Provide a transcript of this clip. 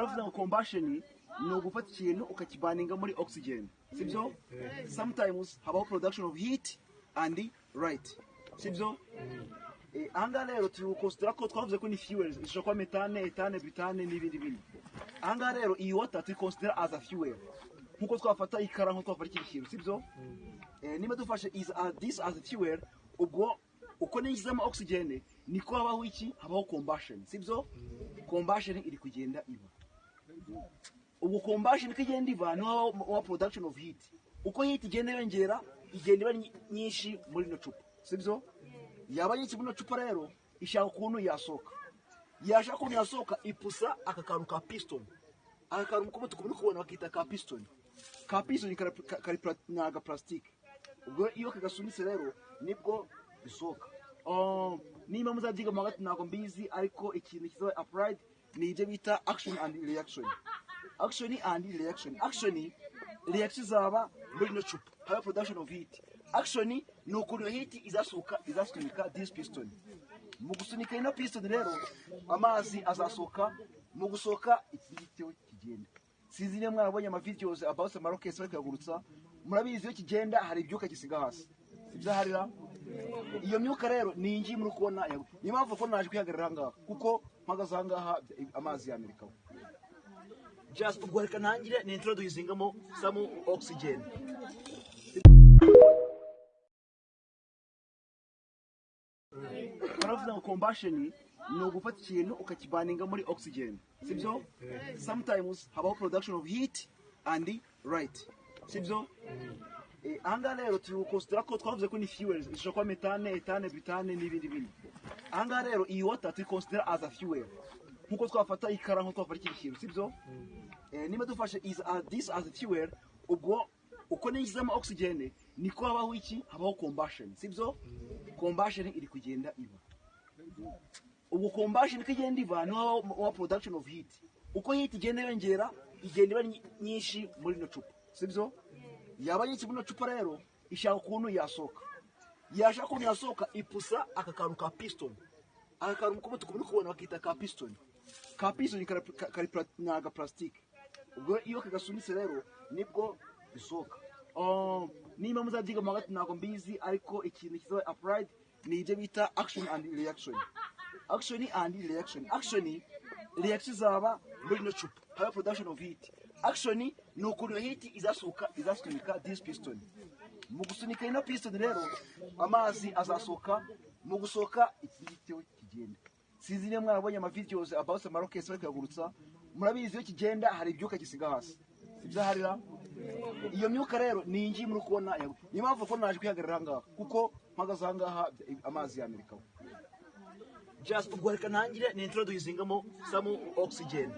baravuga ngo combustion ni ugufata ikintu ukakibaninga muri oxygen, sibyo? Sometimes habaho production of heat and light, sibyo? Ahangaha rero tukositira ko twavuze ko ni fuels, ishobora kuba metane, etane, butane n'ibindi bindi. Ahangaha rero iyi water tukositira as a fuel, nkuko twafata ikara, nkuko twafata ikindi kintu, sibyo? Niba dufashe this as a fuel, ubwo uko ninjizamo oxygen niko habaho iki, habaho combustion, sibyo? Combustion iri kugenda iba. Ubwo combustion kigenda iva no wa production of heat. Uko heat igenda yongera, igenda iba nyinshi muri no cupa, sibyo? Yaba nyinshi muri no cupa rero ishaka ukuntu yasoka. Yashaka ukuntu yasoka ipusa akakaru ka piston. Akakaru ko tukubona kubona bakita ka piston. Ka piston kari naga plastic. Ubwo iyo kagasunitse rero nibwo bisoka. Niba muzabyiga mu hagati ntabwo mbizi, ariko ikintu kizabe applied ni ibyo bita action and reaction. Action and reaction. Action, reaction zaba muri no cupa, haba production of heat. Action ni ukuntu heat izasunika this piston. Mu gusunika ino piston rero amazi azasoka, mu gusoka ikigitewe kigenda. Sizi ne mwabonye ama videos about murakoze bari kuyagurutsa, murabizi iyo kigenda hari ibyuka gisiga hasi. Ibyo harira iyo myuka rero ni ingi muri kubona, ni mpamvu ko naje kwihagarara ngaha kuko mpagaze ngaha amazi ya Amerika. Just ugwareka ntangire ni introducingamo some oxygen. Baravuga ngo combustion ni ugufata ikintu ukakibaninga muri oxygen, sibyo? Sometimes habaho production of heat and light, sibyo? Ahangaha rero tukositira ko twavuze ko ni fuels, ishobora kuba metane, etane, butane n'ibindi bindi. Ahangaha rero iyi water tukositira as a fuel, nkuko twafata ikara, nkuko twafata ikindi kintu, sibyo? Niba dufashe this as a fuel, ubwo uko ninjizamo oxygen niko habaho iki, habaho combustion, sibyo? Combustion iri kugenda iba. Ubwo combustion kigenda iva no wa production of heat. Uko heat igenda yongera, igenda iba nyinshi muri no cupa, sibyo? Yaba nyinshi muri no cupa rero ishaka ukuntu yasoka. Yashaka ukuntu yasoka ipusa akakaru ka piston. Akakaru ko tukubona kubona bakita ka piston. Ka piston kari naga plastic. Ubwo iyo kagasunitse rero nibwo bisoka. Niba muzabyiga mu hagati ntabwo mbizi, ariko ikintu kizabe applied ni ibyo bita action and reaction. Action and reaction. Action, reaction zaba muri no cupa, haba production of heat. Action ni ukuntu heat izasunika this piston. Mu gusunika ino piston rero amazi azasoka, mu gusoka ikigitewe kigenda. Sizi ne mwabonye ama videos about murakoze bari kuyagurutsa, murabizi iyo kigenda hari ibyuka gisiga hasi. Ibyo harira iyo myuka rero ni ingi muri kubona, ni mpamvu ko naje kwihagarara ngaha kuko mpagaze ngaha amazi ya Amerika. Just ugwareka ntangire ni introducingamo some oxygen.